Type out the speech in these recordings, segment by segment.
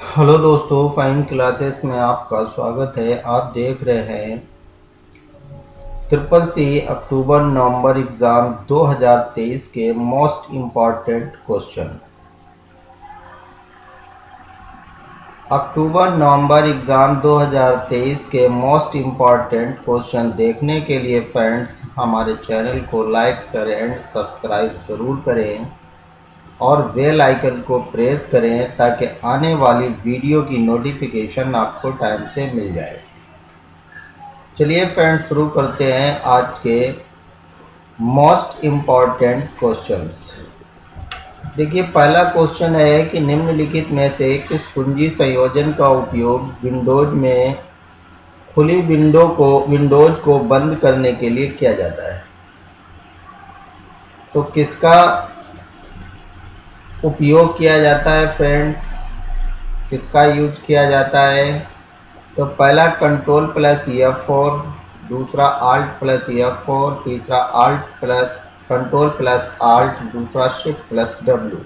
Hello दोस्तों, fine classes में आपका स्वागत है। आप देख रहे हैं ट्रिपल सी अक्टूबर नवंबर एग्ज़ाम 2023 के मोस्ट इम्पॉर्टेंट क्वेश्चन। अक्टूबर नवंबर एग्ज़ाम 2023 के मोस्ट इम्पॉर्टेंट क्वेश्चन देखने के लिए फ्रेंड्स हमारे चैनल को लाइक शेयर एंड सब्सक्राइब ज़रूर करें और बेल आइकन को प्रेस करें ताकि आने वाली वीडियो की नोटिफिकेशन आपको टाइम से मिल जाए। चलिए फ्रेंड्स, शुरू करते हैं आज के मोस्ट इम्पॉर्टेंट क्वेश्चंस। देखिए, पहला क्वेश्चन है कि निम्नलिखित में से किस कुंजी संयोजन का उपयोग खुली विंडोज को बंद करने के लिए किया जाता है। तो किसका उपयोग किया जाता है फ्रेंड्स, किसका यूज किया जाता है? तो पहला कंट्रोल प्लस F4, दूसरा आल्ट प्लस F4, तीसरा alt plus control plus alt, दूसरा शिफ्ट प्लस W।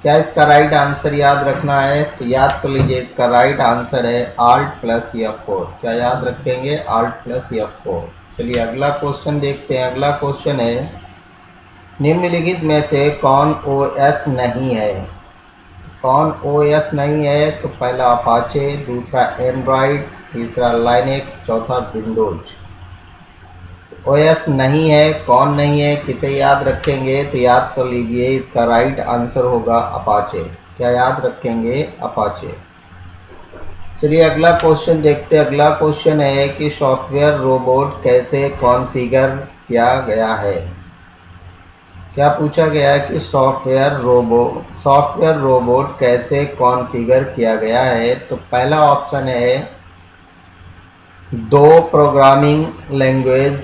क्या इसका राइट आंसर याद रखना है? तो याद कर लीजिए, इसका राइट आंसर है आल्ट प्लस F4। क्या याद रखेंगे? Alt plus F4। चलिए अगला क्वेश्चन देखते हैं। अगला क्वेश्चन है, निम्नलिखित में से कौन OS नहीं है? कौन OS नहीं है? तो पहला अपाचे, दूसरा एंड्रॉयड, तीसरा लाइनेक्स, चौथा विंडोज। OS नहीं है, कौन नहीं है, किसे याद रखेंगे? तो याद कर लीजिए, इसका राइट आंसर होगा अपाचे। क्या याद रखेंगे? अपाचे। चलिए अगला क्वेश्चन देखते हैं। अगला क्वेश्चन है कि सॉफ्टवेयर रोबोट कैसे कॉन्फ़िगर किया गया है? क्या पूछा गया है कि सॉफ्टवेयर रोबोट कैसे कॉन्फ़िगर किया गया है? तो पहला ऑप्शन है दो प्रोग्रामिंग लैंग्वेज,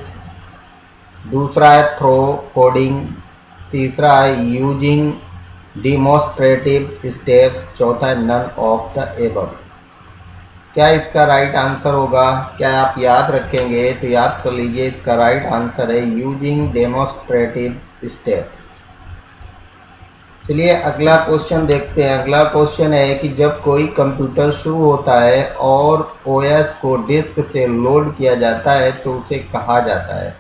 दूसरा है थ्रो कोडिंग, तीसरा है यूजिंग डिमोस्ट्रेटिव स्टेप, चौथा है नन ऑफ द एबव। क्या इसका राइट आंसर होगा? क्या आप याद रखेंगे? तो याद कर लीजिए, इसका राइट आंसर है यूजिंग डेमोस्ट्रेटिव स्टेप। चलिए अगला क्वेश्चन देखते हैं। अगला क्वेश्चन है कि जब कोई कंप्यूटर शुरू होता है और OS को डिस्क से लोड किया जाता है तो उसे कहा जाता है।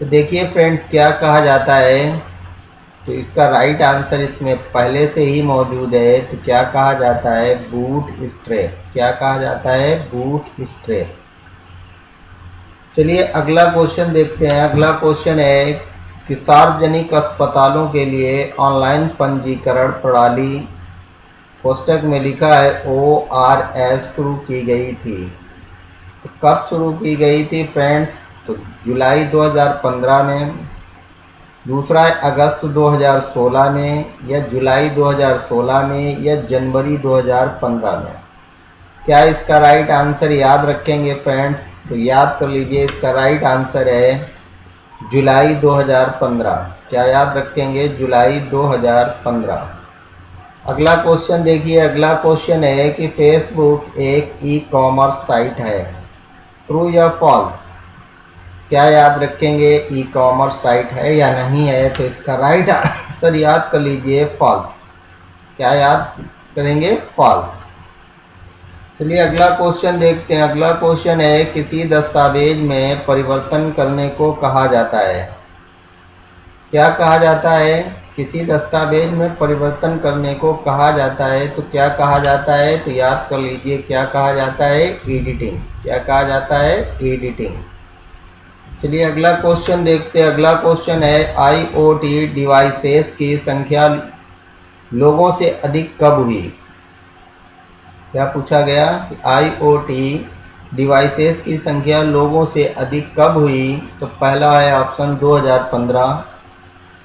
तो देखिए फ्रेंड्स, क्या कहा जाता है? तो इसका राइट आंसर इसमें पहले से ही मौजूद है। तो क्या कहा जाता है? Boot strap. क्या कहा जाता है? Boot strap. चलिए अगला क्वेश्चन देखते हैं। अगला क्वेश्चन है कि सार्वजनिक अस्पतालों के लिए ऑनलाइन पंजीकरण प्रणाली कोष्टक में लिखा है ORS शुरू की गई थी। तो कब शुरू की गई थी फ्रेंड्स? तो जुलाई 2015 में, दूसरा है अगस्त 2016 में, या जुलाई 2016 में, या जनवरी 2015 में। क्या इसका राइट आंसर याद रखेंगे फ्रेंड्स? तो याद कर लीजिए, इसका राइट आंसर है जुलाई 2015। क्या याद रखेंगे? जुलाई 2015। अगला क्वेश्चन देखिए। अगला क्वेश्चन है कि फेसबुक एक ई-कॉमर्स साइट है, ट्रू या फॉल्स? क्या याद रखेंगे? ई-कॉमर्स साइट है या नहीं है? तो इसका राइट आंसर याद कर लीजिए, फॉल्स। क्या याद करेंगे? फॉल्स। चलिए अगला क्वेश्चन देखते हैं। अगला क्वेश्चन है, किसी दस्तावेज में परिवर्तन करने को कहा जाता है? क्या कहा जाता है? किसी दस्तावेज में परिवर्तन करने को कहा जाता है। तो क्या कहा जाता है? तो याद कर लीजिए, क्या कहा जाता है? एडिटिंग। क्या कहा जाता है? एडिटिंग। चलिए अगला क्वेश्चन देखते हैं। अगला क्वेश्चन है, IoT डिवाइसेस की संख्या लोगों से अधिक कब हुई? क्या पूछा गया कि IoT डिवाइसेस की संख्या लोगों से अधिक कब हुई? तो पहला है ऑप्शन 2015,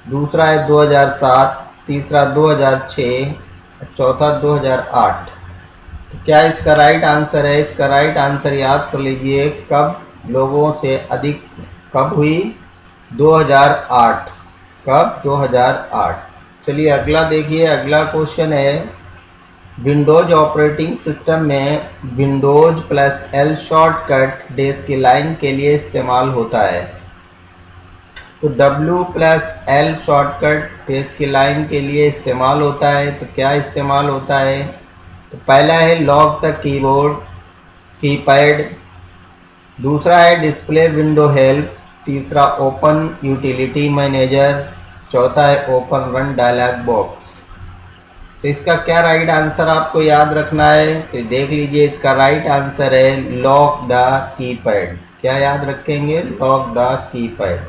दूसरा है 2007, तीसरा 2006, चौथा 2008। तो क्या इसका राइट आंसर है? इसका राइट आंसर याद कर लीजिए, कब लोगों से अधिक कब हुई? 2008। कब? 2008। चलिए अगला देखिए। अगला क्वेश्चन है, विंडोज ऑपरेटिंग सिस्टम में Windows plus L shortcut desk की लाइन के लिए इस्तेमाल होता है। तो W+L शॉर्टकट पेज की लाइन के लिए इस्तेमाल होता है। तो क्या इस्तेमाल होता है? तो पहला है लॉक द कीबोर्ड कीपैड, दूसरा है डिस्प्ले विंडो हेल्प, तीसरा ओपन यूटिलिटी मैनेजर, चौथा है ओपन रन डायलॉग बॉक्स। तो इसका क्या राइट आंसर आपको याद रखना है? तो देख लीजिए, इसका राइट आंसर है लॉक द कीपैड। क्या याद रखेंगे? Lock the keypad.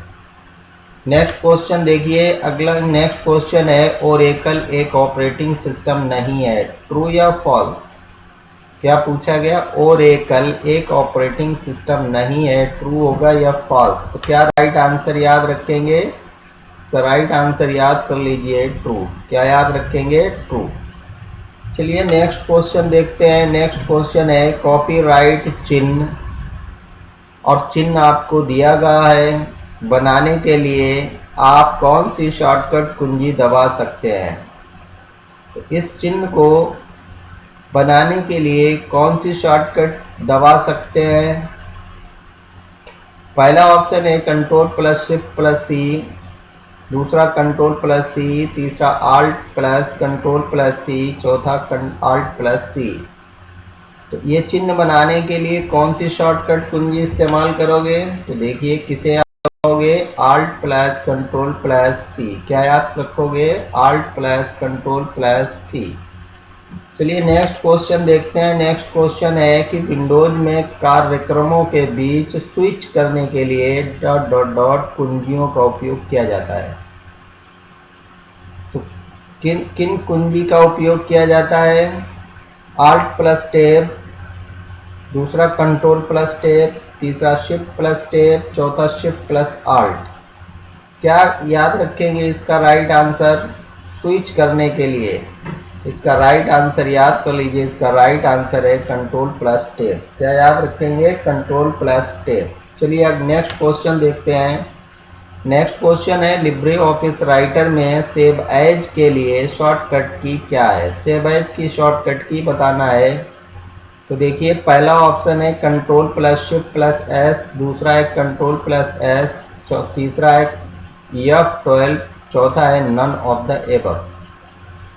Next question देखिए, अगला नेक्स्ट क्वेश्चन है ओरेकल एक ऑपरेटिंग सिस्टम नहीं है, ट्रू या फॉल्स? क्या पूछा गया? ओरेकल एक ऑपरेटिंग सिस्टम नहीं है, ट्रू होगा या फॉल्स? तो क्या राइट आंसर याद रखेंगे? तो राइट आंसर याद कर लीजिए ट्रू। क्या याद रखेंगे? ट्रू। चलिए नेक्स्ट क्वेश्चन देखते हैं। नेक्स्ट क्वेश्चन है कॉपीराइट चिन्ह, और चिन्ह आपको दिया गया है। बनाने के लिए आप कौन सी शॉर्टकट कुंजी दबा सकते हैं? तो इस चिन्ह को बनाने के लिए कौन सी शॉर्टकट दबा सकते हैं? पहला ऑप्शन है Ctrl+Shift+C, दूसरा Ctrl+C, तीसरा Alt+Ctrl+C, चौथा Alt+C। तो ये चिन्ह बनाने के लिए कौन सी शॉर्टकट कुंजी इस्तेमाल करोगे? तो देखिए, किसे याद रखोगे? Alt+Ctrl+C। क्या याद रखोगे? Alt+Ctrl+C। चलिए नेक्स्ट क्वेश्चन देखते हैं। नेक्स्ट क्वेश्चन है कि विंडोज में कार्यक्रमों के बीच स्विच करने के लिए डॉट डॉट डॉट कुंजियों का उपयोग किया जाता है। किन किन कुंजी का उपयोग किया जाता है? Alt+Tab, दूसरा Ctrl+Tab, तीसरा Shift+Tab, चौथा Shift+Alt। क्या याद रखेंगे इसका राइट आंसर स्विच करने के लिए? इसका राइट आंसर याद कर लीजिए, इसका राइट आंसर है Ctrl+Tab। क्या याद रखेंगे? Ctrl+Tab। चलिए अब नेक्स्ट क्वेश्चन देखते हैं। नेक्स्ट क्वेश्चन है लिब्रे ऑफिस राइटर में सेव एज के लिए शॉर्टकट की क्या है? सेव एज की शॉर्टकट की बताना है। तो देखिए, पहला ऑप्शन है Ctrl+Shift+S, दूसरा है Ctrl+S, तीसरा है F12, चौथा है नन ऑफ द एबव।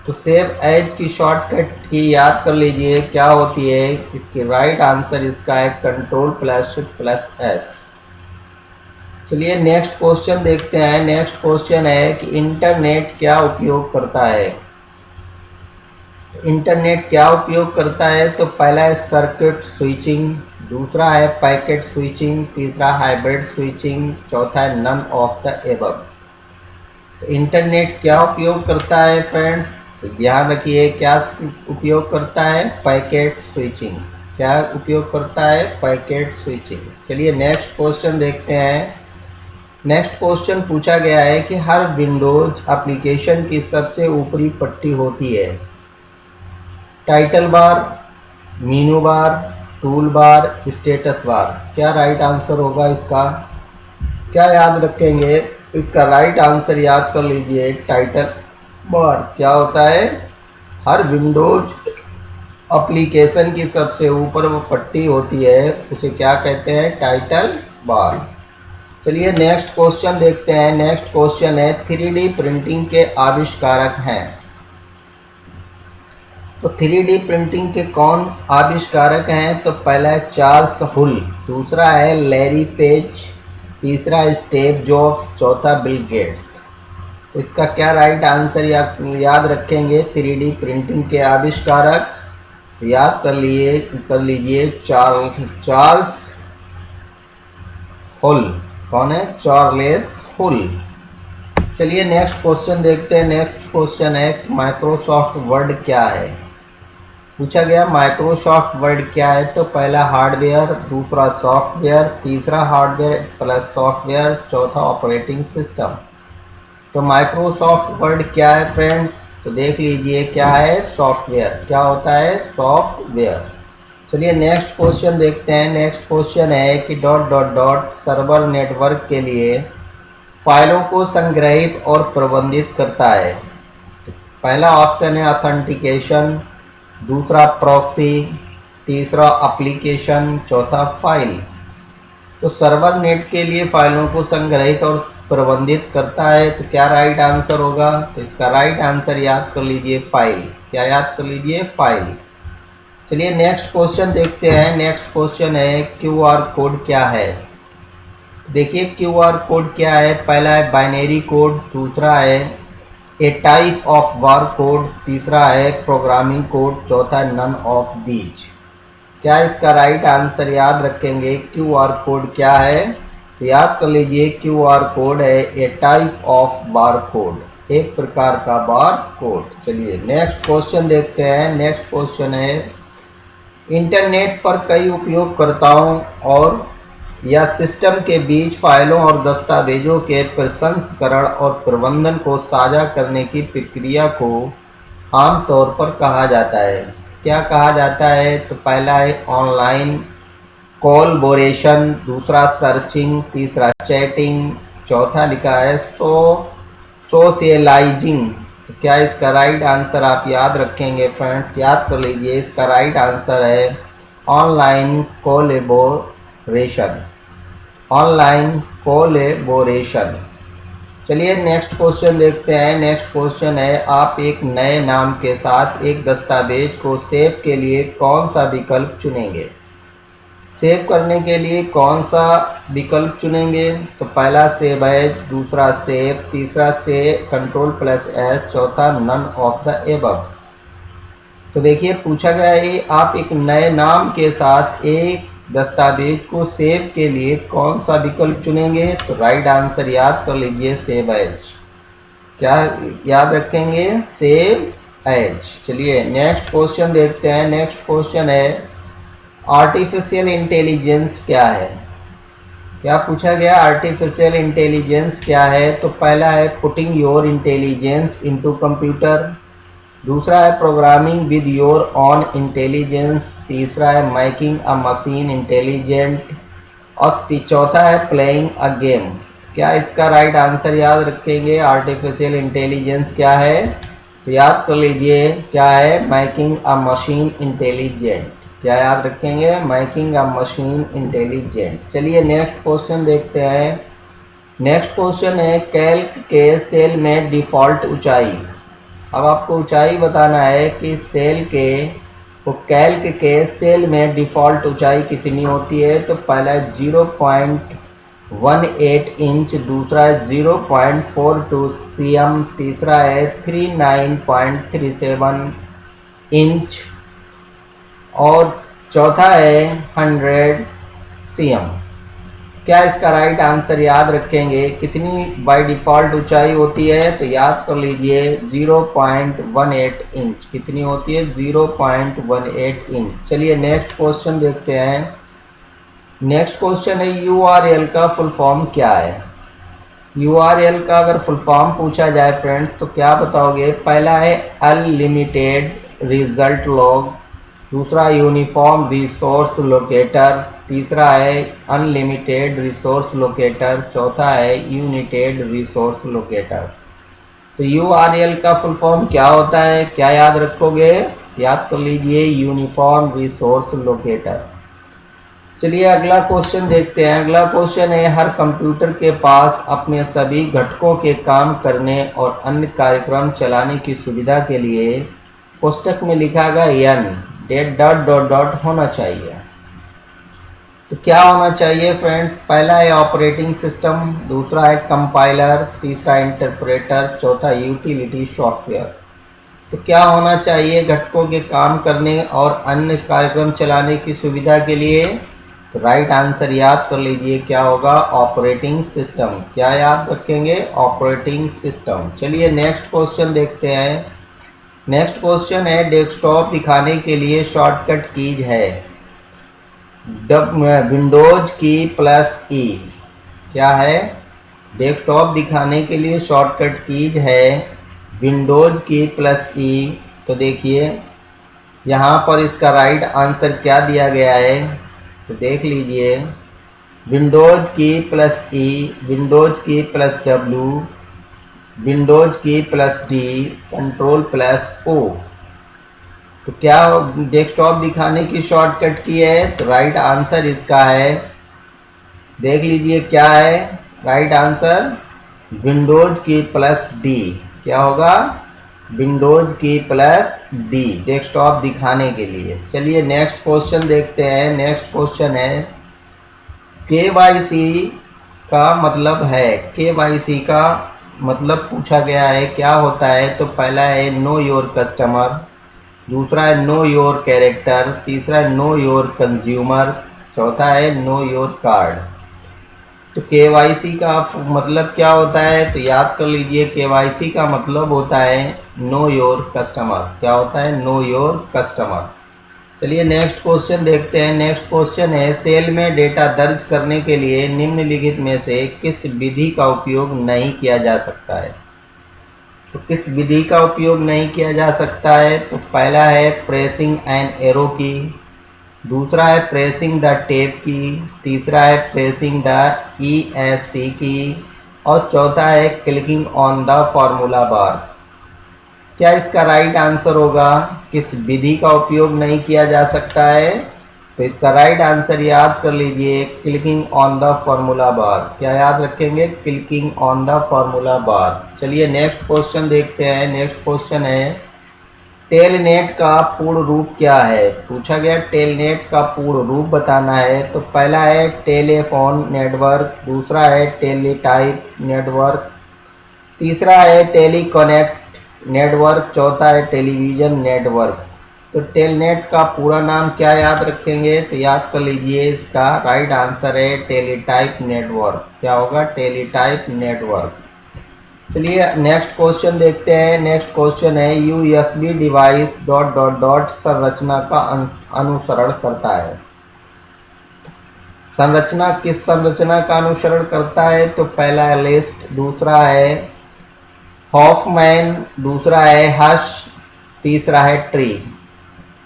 तो सेव एज की शॉर्टकट की याद कर लीजिए, क्या होती है? इसकी राइट आंसर इसका है Ctrl+Shift+S। चलिए नेक्स्ट क्वेश्चन देखते हैं। नेक्स्ट क्वेश्चन है कि इंटरनेट क्या उपयोग करता है? इंटरनेट क्या उपयोग करता है? तो पहला है सर्किट स्विचिंग, दूसरा है पैकेट स्विचिंग, तीसरा हाइब्रिड स्विचिंग, चौथा है नन ऑफ द एबव। तो इंटरनेट क्या उपयोग करता है फ्रेंड्स? तो ध्यान रखिए, क्या उपयोग करता है? Packet switching. क्या उपयोग करता है? Packet switching. चलिए नेक्स्ट क्वेश्चन देखते हैं। नेक्स्ट क्वेश्चन पूछा गया है कि हर विंडोज एप्लीकेशन की सबसे ऊपरी पट्टी होती है टाइटल बार, मेनू बार, टूल बार, स्टेटस बार। क्या राइट आंसर होगा इसका? क्या याद रखेंगे? इसका राइट आंसर याद कर लीजिए, टाइटल बार। क्या होता है? हर विंडोज एप्लीकेशन की सबसे ऊपर वो पट्टी होती है, उसे क्या कहते हैं? Title bar. चलिए नेक्स्ट क्वेश्चन देखते हैं। नेक्स्ट क्वेश्चन है 3D प्रिंटिंग के आविष्कारक हैं। तो 3D प्रिंटिंग के कौन आविष्कारक हैं? तो पहला है चार्ल्स हुल, दूसरा है लैरी पेज, तीसरा स्टीव जॉब्स, चौथा बिल गेट्स। तो इसका क्या राइट आंसर याद रखेंगे? 3D प्रिंटिंग के आविष्कारक याद कर लीजिए चार्ल्स हुल। कौन है? चार्ल्स हुल। चलिए नेक्स्ट क्वेश्चन देखते हैं। नेक्स्ट क्वेश्चन है माइक्रोसॉफ्ट वर्ड क्या है? पूछा गया माइक्रोसॉफ्ट वर्ड क्या है? तो पहला हार्डवेयर, दूसरा सॉफ्टवेयर, तीसरा हार्डवेयर प्लस सॉफ्टवेयर, चौथा ऑपरेटिंग सिस्टम। तो माइक्रोसॉफ्ट वर्ड क्या है फ्रेंड्स? तो देख लीजिए, क्या है? सॉफ्टवेयर। क्या होता है? सॉफ्टवेयर। चलिए नेक्स्ट क्वेश्चन देखते हैं। नेक्स्ट क्वेश्चन है कि dot dot dot server network के लिए फाइलों को संग्रहित और प्रबंधित करता है। पहला ऑप्शन है ऑथेंटिकेशन, दूसरा प्रॉक्सी, तीसरा एप्लीकेशन, चौथा फाइल। तो सर्वर नेट के लिए फाइलों को संग्रहित और प्रबंधित करता है। तो क्या राइट आंसर होगा? तो इसका राइट आंसर याद कर लीजिए फाइल। क्या याद कर लीजिए? फाइल। चलिए नेक्स्ट क्वेश्चन देखते हैं। नेक्स्ट क्वेश्चन है क्यूआर कोड क्या है। देखिए क्यूआर कोड क्या है। पहला है बाइनरी कोड, दूसरा है ए टाइप ऑफ बार कोड, तीसरा है प्रोग्रामिंग कोड, चौथा है नन ऑफ दीज। क्या इसका राइट आंसर याद रखेंगे? क्यूआर कोड क्या है? तो याद कर लीजिए क्यूआर कोड है ए टाइप ऑफ बार कोड, एक प्रकार का बार कोड। चलिए नेक्स्ट क्वेश्चन देखते हैं। नेक्स्ट क्वेश्चन है इंटरनेट पर कई उपयोगकर्ताओं और या सिस्टम के बीच फाइलों और दस्तावेजों के प्रसंस्करण और प्रबंधन को साझा करने की प्रक्रिया को आमतौर पर कहा जाता है। क्या कहा जाता है? तो पहला है ऑनलाइन कोलैबोरेशन, दूसरा सर्चिंग, तीसरा चैटिंग, चौथा लिखा है सोशलाइजिंग। तो क्या इसका राइट आंसर आप याद रखेंगे फ्रेंड्स? याद कर लीजिए इसका राइट आंसर है ऑनलाइन कोलैबोरेशन। Online collaboration. चलिए नेक्स्ट क्वेश्चन देखते हैं। नेक्स्ट क्वेश्चन है आप एक नए नाम के साथ एक दस्तावेज को सेव के लिए कौन सा विकल्प चुनेंगे? सेव करने के लिए कौन सा विकल्प चुनेंगे? तो पहला सेव एज, दूसरा सेव, तीसरा से Ctrl+S, चौथा नन ऑफ द एबव। तो देखिए पूछा गया है आप एक नए नाम के साथ एक दस्तावेज को सेव के लिए कौन सा विकल्प चुनेंगे? तो राइट आंसर याद कर लीजिए सेव एज। क्या याद रखेंगे? Save age. चलिए नेक्स्ट क्वेश्चन देखते हैं। नेक्स्ट क्वेश्चन है आर्टिफिशियल इंटेलिजेंस क्या है। क्या पूछा गया? आर्टिफिशियल इंटेलिजेंस क्या है? तो पहला है putting your intelligence into computer, दूसरा है programming with your on intelligence, तीसरा है मेकिंग अ मशीन इंटेलिजेंट और चौथा है प्लेइंग अ गेम। क्या इसका राइट आंसर याद रखेंगे? आर्टिफिशियल इंटेलिजेंस क्या है? तो याद कर लीजिए क्या है? Making a machine intelligent. क्या याद रखेंगे? Making a machine intelligent. चलिए नेक्स्ट क्वेश्चन देखते हैं। नेक्स्ट क्वेश्चन है कैल्क के सेल में डिफ़ॉल्ट ऊंचाई। अब आपको ऊंचाई बताना है कि कैल्क के सेल में डिफ़ॉल्ट ऊंचाई कितनी होती है। तो पहला है 0.18 इंच, दूसरा है 0.42 cm, तीसरा है 39.37 इंच और चौथा है 100 cm। क्या इसका राइट आंसर याद रखेंगे? कितनी बाय डिफ़ॉल्ट ऊंचाई होती है? तो याद कर लीजिए 0.18 इंच। कितनी होती है? 0.18 इंच। चलिए नेक्स्ट क्वेश्चन देखते हैं। नेक्स्ट क्वेश्चन है URL का फुल फॉर्म क्या है। URL का अगर फुल फॉर्म पूछा जाए फ्रेंड्स तो क्या बताओगे? पहला है अनलिमिटेड रिजल्ट लॉग, दूसरा यूनिफॉर्म रिसोर्स लोकेटर, तीसरा है अनलिमिटेड रिसोर्स लोकेटर, चौथा है यूनिटेड रिसोर्स लोकेटर। तो URL का फुल फॉर्म क्या होता है? क्या याद रखोगे? याद कर लीजिए यूनिफॉर्म रिसोर्स लोकेटर। चलिए अगला क्वेश्चन देखते हैं। अगला क्वेश्चन है हर कंप्यूटर के पास अपने सभी घटकों के काम करने और अन्य कार्यक्रम चलाने की सुविधा के लिए कोष्टक में लिखा गया n डॉट होना चाहिए। तो क्या होना चाहिए फ्रेंड्स? पहला है ऑपरेटिंग सिस्टम, दूसरा है कंपाइलर, तीसरा इंटरप्रेटर, चौथा यूटिलिटी सॉफ्टवेयर। तो क्या होना चाहिए घटकों के काम करने और अन्य कार्यक्रम चलाने की सुविधा के लिए? तो राइट आंसर याद कर लीजिए क्या होगा? Operating system. क्या याद रखेंगे? Operating system. चलिए नेक्स्ट क्वेश्चन देखते हैं। नेक्स्ट क्वेश्चन है डेस्कटॉप दिखाने के लिए शॉर्टकट कीज है विंडोज की +E। क्या है? डेस्कटॉप दिखाने के लिए शॉर्टकट कीज है विंडोज की +E। तो देखिए यहाँ पर इसका राइट आंसर क्या दिया गया है? तो देख लीजिए विंडोज की +E, विंडोज की +W, विंडोज की +D, Ctrl+O। तो क्या डेस्कटॉप दिखाने की शॉर्टकट की है? तो राइट आंसर इसका है, देख लीजिए क्या है राइट आंसर? विंडोज की प्लस डी। क्या होगा? विंडोज की प्लस डी, डेस्कटॉप दिखाने के लिए। चलिए नेक्स्ट क्वेश्चन देखते हैं। नेक्स्ट क्वेश्चन है केवाईसी का मतलब है। केवाईसी का मतलब पूछा गया है, क्या होता है? तो पहला है नो योर कस्टमर, दूसरा है नो योर कैरेक्टर, तीसरा है नो योर कंज्यूमर, चौथा है नो योर कार्ड। तो केवाईसी का मतलब क्या होता है? तो याद कर लीजिए, केवाईसी का मतलब होता है नो योर कस्टमर। क्या होता है? Know your customer. चलिए नेक्स्ट क्वेश्चन देखते हैं। नेक्स्ट क्वेश्चन है सेल में डेटा दर्ज करने के लिए निम्नलिखित में से किस विधि का उपयोग नहीं किया जा सकता है? तो किस विधि का उपयोग नहीं किया जा सकता है? तो पहला है प्रेसिंग एन एरो की, दूसरा है प्रेसिंग द टेप की, तीसरा है प्रेसिंग द ESC की, और चौथा है clicking on the formula bar. क्या इसका राइट आंसर होगा? किस विधि का उपयोग नहीं किया जा सकता है? तो इसका राइट आंसर याद कर लीजिए, clicking on the formula bar. क्या याद रखेंगे? Clicking on the formula bar. चलिए नेक्स्ट क्वेश्चन देखते हैं। नेक्स्ट क्वेश्चन है टेलनेट का पूर्ण रूप क्या है? पूछा गया टेलनेट का पूर्ण रूप बताना है। तो पहला है टेलीफोन नेटवर्क, दूसरा है टेलीटाइप नेटवर्क, तीसरा है टेलीकनेक्ट नेटवर्क, चौथा है टेलीविज़न नेटवर्क। तो टेलनेट का पूरा नाम क्या याद रखेंगे? तो याद कर लीजिए, इसका राइट आंसर है टेलीटाइप नेटवर्क। क्या होगा? Teletype network. चलिए नेक्स्ट क्वेश्चन देखते हैं। नेक्स्ट क्वेश्चन है USB device dot dot dot संरचना का अनुसरण करता है। संरचना किस संरचना का अनुसरण करता है? तो पहला है लिस्ट, दूसरा है हॉफमैन, दूसरा है हश, तीसरा है ट्री।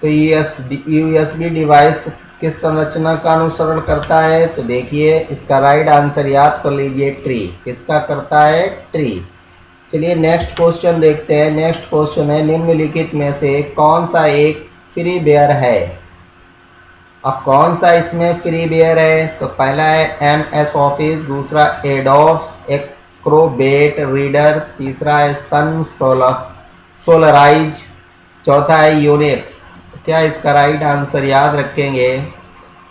तो USB डिवाइस किस संरचना का अनुसरण करता है? तो देखिए इसका राइट आंसर याद कर लीजिए, ट्री। किसका करता है? ट्री। चलिए नेक्स्ट क्वेश्चन देखते हैं। नेक्स्ट क्वेश्चन है निम्नलिखित में से कौन सा एक फ्रीवेयर है? अब कौन सा इसमें फ्रीवेयर है? तो पहला है MS ऑफिस, दूसरा एडोब्स एक्रोबेट रीडर, तीसरा है सन सोलराइज, चौथा है यूनिक्स। क्या इसका राइट आंसर याद रखेंगे?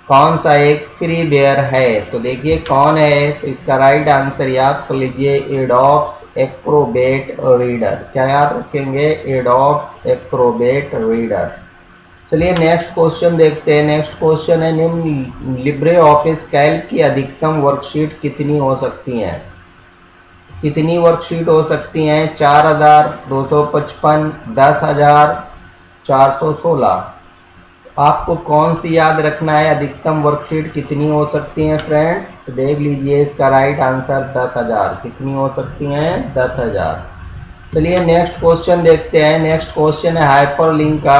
कौन सा एक फ्रीवेयर है? तो देखिए कौन है। तो इसका राइट आंसर याद कर लीजिए, एडोब्स एक्रोबेट रीडर। क्या याद रखेंगे? एडोब्स एक्रोबेट रीडर। चलिए नेक्स्ट क्वेश्चन देखते हैं। नेक्स्ट क्वेश्चन है निम्न लिब्रे ऑफिस कैल्क की अधिकतम वर्कशीट कितनी हो सकती हैं? कितनी वर्कशीट हो सकती हैं? 4255, 10,000, 416। आपको कौन सी याद रखना है? अधिकतम वर्कशीट कितनी हो सकती हैं फ्रेंड्स? तो देख लीजिए इसका राइट आंसर 10,000। कितनी हो सकती हैं? 10,000। चलिए नेक्स्ट क्वेश्चन देखते हैं। नेक्स्ट क्वेश्चन है हाइपरलिंक का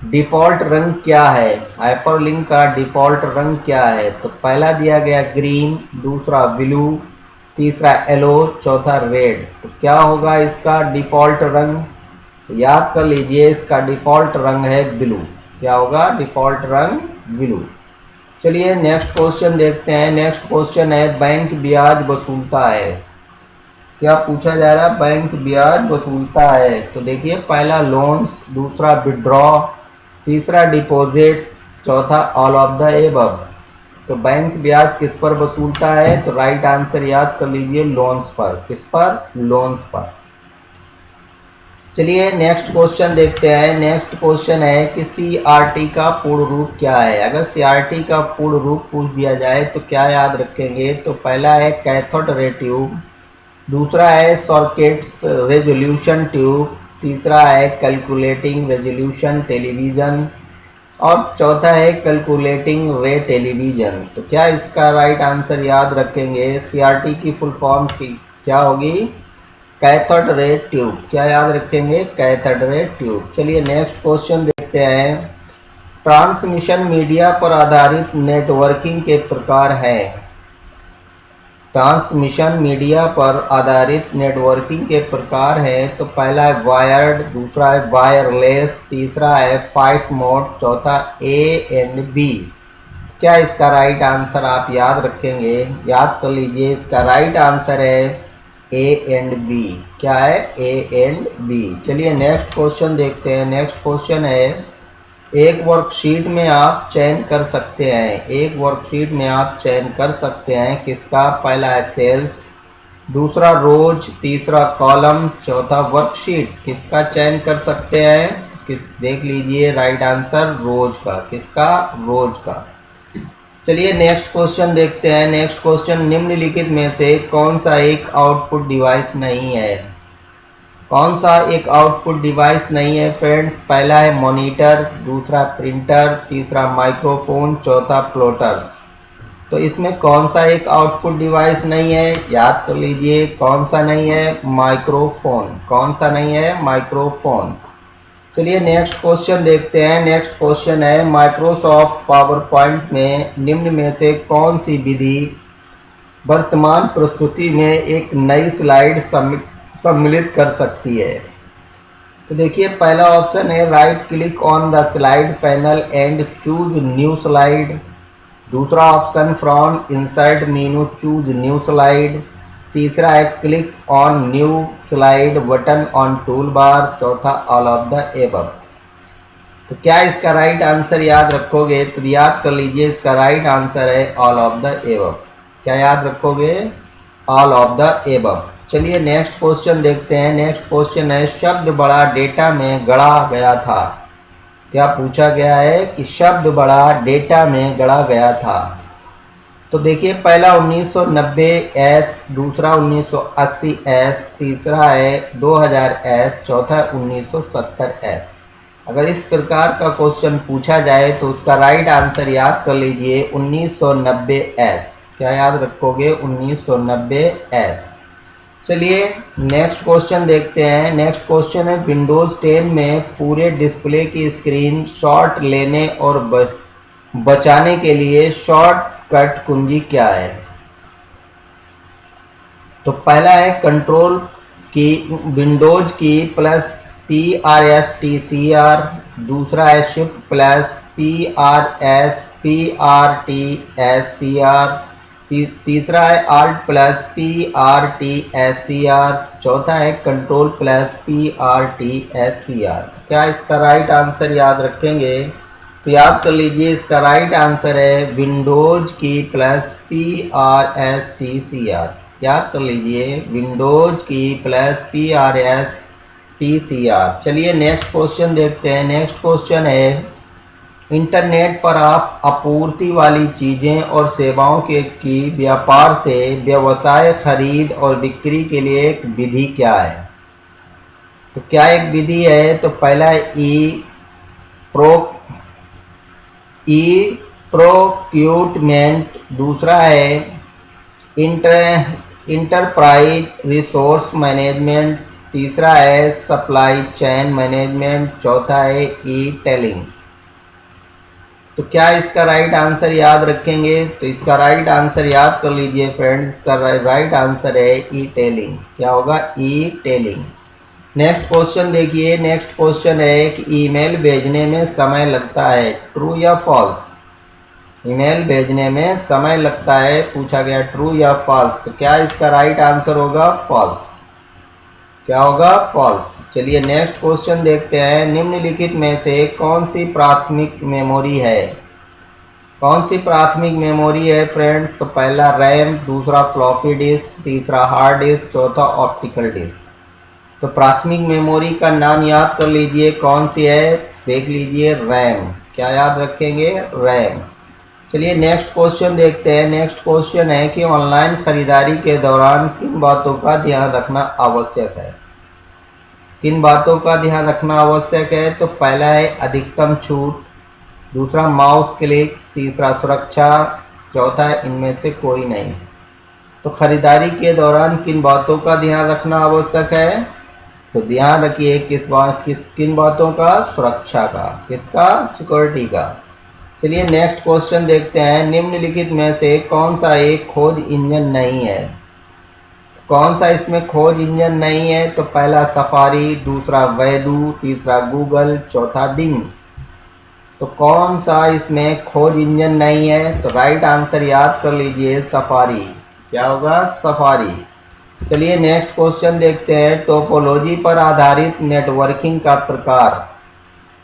डिफ़ॉल्ट रंग क्या है? हाइपरलिंक का डिफ़ॉल्ट रंग क्या है? तो पहला दिया गया ग्रीन, दूसरा ब्लू, तीसरा येलो, चौथा रेड। तो क्या होगा इसका डिफ़ॉल्ट रंग? तो याद कर लीजिए, इसका डिफ़ॉल्ट रंग है ब्लू। क्या होगा? डिफ़ॉल्ट रंग ब्लू। चलिए नेक्स्ट क्वेश्चन देखते हैं। नेक्स्ट क्वेश्चन है बैंक ब्याज वसूलता है। क्या पूछा जा रहा है? बैंक ब्याज वसूलता है। तो देखिए पहला लोन्स, दूसरा विड्रॉ, तीसरा डिपॉजिट्स, चौथा ऑल ऑफ द एबव। तो बैंक ब्याज किस पर वसूलता है? तो राइट आंसर याद कर लीजिए, लोन्स पर। किस पर? लोन्स पर। चलिए नेक्स्ट क्वेश्चन देखते हैं। नेक्स्ट क्वेश्चन है कि CRT का पूर्ण रूप क्या है? अगर CRT का पूर्ण रूप पूछ दिया जाए तो क्या याद रखेंगे? तो पहला है कैथोड रे ट्यूब, दूसरा है सर्किट्स रेजोल्यूशन ट्यूब, तीसरा है कैलकुलेटिंग रेजोल्यूशन टेलीविज़न, और चौथा है कैलकुलेटिंग रे टेलीविज़न। तो क्या इसका राइट आंसर याद रखेंगे? CRT की फुल फॉर्म की क्या होगी? Cathode ray tube. क्या याद रखेंगे? Cathode ray tube. चलिए नेक्स्ट क्वेश्चन देखते हैं। ट्रांसमिशन मीडिया पर आधारित नेटवर्किंग के प्रकार हैं। ट्रांसमिशन मीडिया पर आधारित नेटवर्किंग के प्रकार हैं। तो पहला है वायर्ड, दूसरा है वायरलेस, तीसरा है फाइट मोड, चौथा A&B। क्या इसका राइट आंसर आप याद रखेंगे? याद कर लीजिए, इसका राइट आंसर है ए एंड बी। क्या है? A and B. चलिए नेक्स्ट क्वेश्चन देखते हैं। नेक्स्ट क्वेश्चन है, एक वर्कशीट में आप चयन कर सकते हैं, एक वर्कशीट में आप चयन कर सकते हैं किसका? पहला है सेल्स, दूसरा रोज, तीसरा कॉलम, चौथा वर्कशीट। किसका चयन कर सकते हैं? देख लीजिए राइट आंसर रोज का। किसका? रोज का। चलिए नेक्स्ट क्वेश्चन देखते हैं। नेक्स्ट क्वेश्चन, निम्नलिखित में से कौन सा एक आउटपुट डिवाइस नहीं है? कौन सा एक आउटपुट डिवाइस नहीं है फ्रेंड्स? पहला है मॉनिटर, दूसरा प्रिंटर, तीसरा माइक्रोफोन, चौथा प्लॉटर्स। तो इसमें कौन सा एक आउटपुट डिवाइस नहीं है? याद कर लीजिए कौन सा नहीं है? माइक्रोफोन। कौन सा नहीं है? माइक्रोफोन। चलिए नेक्स्ट क्वेश्चन देखते हैं। नेक्स्ट क्वेश्चन है, माइक्रोसॉफ्ट पावर पॉइंट में निम्न में से कौन सी विधि वर्तमान प्रस्तुति में एक नई स्लाइड सम्मिलित कर सकती है? तो देखिए पहला ऑप्शन है, right click on the slide panel and choose new slide. दूसरा option, from inside menu choose new slide. तीसरा है, click on new slide button on toolbar. चौथा, ऑल ऑफ द एबव। तो क्या इसका राइट आंसर याद रखोगे? तो याद कर लीजिए इसका राइट आंसर है ऑल ऑफ द एबव। क्या याद रखोगे? All of the above. चलिए नेक्स्ट क्वेश्चन देखते हैं। नेक्स्ट क्वेश्चन है, शब्द बड़ा डेटा में गढ़ा गया था। क्या पूछा गया है? कि शब्द बड़ा डेटा में गढ़ा गया था। तो देखिए पहला 1990 एस, दूसरा 1980 एस, तीसरा है 2000 एस, चौथा 1970 एस। अगर इस प्रकार का क्वेश्चन पूछा जाए तो उसका राइट आंसर याद कर लीजिए 1990 एस। क्या याद रखोगे? 1990 एस। चलिए नेक्स्ट क्वेश्चन देखते हैं। नेक्स्ट क्वेश्चन है, विंडोज़ 10 में पूरे डिस्प्ले की स्क्रीन शॉट लेने और बचाने के लिए शॉर्टकट कुंजी क्या है? तो पहला है कंट्रोल की, विंडोज की प्लस PRSTCR। दूसरा है शिफ्ट प्लस PRSPRTSCR। तीसरा है आल्ट प्लस PRTSCR। चौथा है कंट्रोल प्लस PRTSCR। क्या इसका राइट आंसर याद रखेंगे? तो याद कर लीजिए इसका राइट आंसर है विंडोज की प्लस PRSTCR। याद कर लीजिए विंडोज की प्लस PRSTCR। चलिए नेक्स्ट क्वेश्चन देखते हैं। नेक्स्ट क्वेश्चन है, इंटरनेट पर आप आपूर्ति वाली चीज़ें और सेवाओं की व्यापार से व्यवसाय खरीद और बिक्री के लिए एक विधि क्या है? तो क्या एक विधि है? तो पहला है प्रोक्यूटमेंट। दूसरा है इंटरप्राइज रिसोर्स मैनेजमेंट। तीसरा है सप्लाई चेन मैनेजमेंट। चौथा है ई टेलिंग। तो क्या इसका राइट आंसर याद रखेंगे? तो इसका राइट आंसर याद कर लीजिए फ्रेंड्स, इसका राइट आंसर है ई टेलिंग। क्या होगा? ई टेलिंग। नेक्स्ट क्वेश्चन देखिए। नेक्स्ट क्वेश्चन है कि ईमेल भेजने में समय लगता है, ट्रू या फॉल्स? ईमेल भेजने में समय लगता है, पूछा गया ट्रू या फॉल्स। तो क्या इसका राइट आंसर होगा? फॉल्स। क्या होगा? फॉल्स। चलिए नेक्स्ट क्वेश्चन देखते हैं। निम्नलिखित में से कौन सी प्राथमिक मेमोरी है? कौन सी प्राथमिक मेमोरी है फ्रेंड्स? तो पहला रैम, दूसरा फ्लॉपी डिस्क, तीसरा हार्ड डिस्क, चौथा ऑप्टिकल डिस्क। तो प्राथमिक मेमोरी का नाम याद कर लीजिए, कौन सी है? देख लीजिए रैम। क्या याद रखेंगे? रैम। चलिए नेक्स्ट क्वेश्चन देखते हैं। नेक्स्ट क्वेश्चन है कि ऑनलाइन खरीदारी के दौरान किन बातों का ध्यान रखना आवश्यक है? किन बातों का ध्यान रखना आवश्यक है? तो पहला है अधिकतम छूट, दूसरा माउस क्लिक, तीसरा सुरक्षा, चौथा है इनमें से कोई नहीं। तो खरीदारी के दौरान किन बातों का ध्यान रखना आवश्यक है? तो ध्यान रखिए किन बातों का? सुरक्षा का। किसका? सिक्योरिटी का। चलिए नेक्स्ट क्वेश्चन देखते हैं। निम्नलिखित में से कौन सा एक खोज इंजन नहीं है? कौन सा इसमें खोज इंजन नहीं है? तो पहला सफारी, दूसरा वैदू, तीसरा गूगल, चौथा बिंग। तो कौन सा इसमें खोज इंजन नहीं है? तो राइट आंसर याद कर लीजिए सफारी। क्या होगा? सफारी। चलिए नेक्स्ट क्वेश्चन देखते हैं। टोपोलॉजी पर आधारित नेटवर्किंग का प्रकार।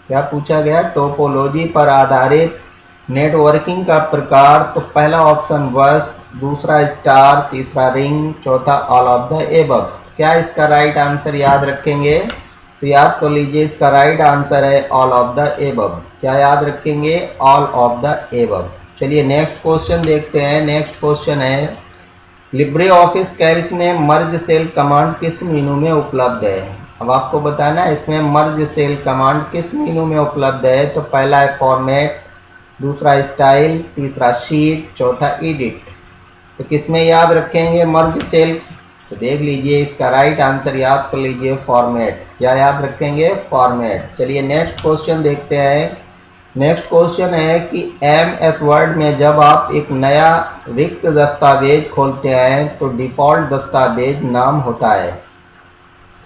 क्या पूछा गया? टोपोलॉजी पर आधारित नेटवर्किंग का प्रकार। तो पहला ऑप्शन बस, दूसरा स्टार, तीसरा रिंग, चौथा ऑल ऑफ द एबव। क्या इसका राइट आंसर याद रखेंगे? तो याद कर लीजिए, इसका राइट आंसर है ऑल ऑफ द एबव। क्या याद रखेंगे? All of the above. चलिए नेक्स्ट क्वेश्चन देखते हैं। नेक्स्ट क्वेश्चन है, लिब्रे ऑफिस कैल्क में मर्ज सेल कमांड किस मेनू में उपलब्ध है? अब आपको बताना है इसमें मर्ज सेल कमांड किस मेनू में उपलब्ध है। तो पहला है फॉर्मेट, दूसरा स्टाइल, तीसरा शीट, चौथा एडिट। तो किस में याद रखेंगे मर्ज सेल? तो देख लीजिए, इसका राइट आंसर याद कर लीजिए, फॉर्मेट। क्या याद रखेंगे? फॉर्मेट। चलिए नेक्स्ट क्वेश्चन देखते हैं। नेक्स्ट क्वेश्चन है कि MS वर्ड में जब आप एक नया रिक्त दस्तावेज खोलते हैं तो डिफ़ॉल्ट दस्तावेज नाम होता है।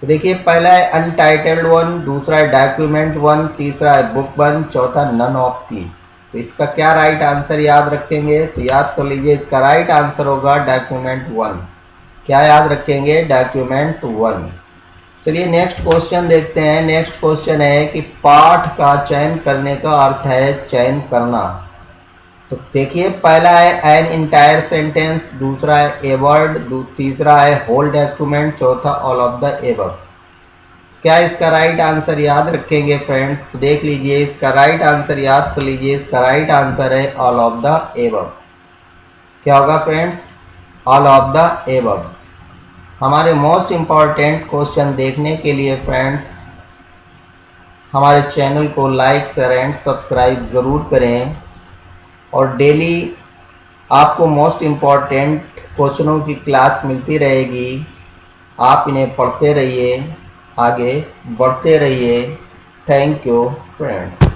तो देखिए, पहला है अनटाइटल्ड वन, दूसरा है डॉक्यूमेंट वन, तीसरा है बुक वन, चौथा नन ऑफ दी। तो इसका क्या राइट आंसर याद रखेंगे? तो याद कर लीजिए, इसका राइट आंसर होगा डॉक्यूमेंट वन। क्या याद रखेंगे? Document one. चलिए नेक्स्ट क्वेश्चन देखते हैं। नेक्स्ट क्वेश्चन है कि पाठ का चयन करने का अर्थ है चयन करना। तो देखिए, पहला है एन इंटायर सेंटेंस, दूसरा है ए वर्ड, तीसरा है होल डॉक्यूमेंट, चौथा ऑल ऑफ द एबव। क्या इसका राइट आंसर याद रखेंगे फ्रेंड्स? तो देख लीजिए, इसका राइट आंसर याद कर लीजिए, इसका राइट आंसर है ऑल ऑफ द एबव। क्या होगा friends? All of the above. हमारे मोस्ट इम्पॉर्टेंट क्वेश्चन देखने के लिए फ्रेंड्स हमारे चैनल को लाइक, शेयर एंड सब्सक्राइब ज़रूर करें, और डेली आपको मोस्ट इम्पॉर्टेंट क्वेश्चनों की क्लास मिलती रहेगी। आप इन्हें पढ़ते रहिए, आगे बढ़ते रहिए। Thank you friends.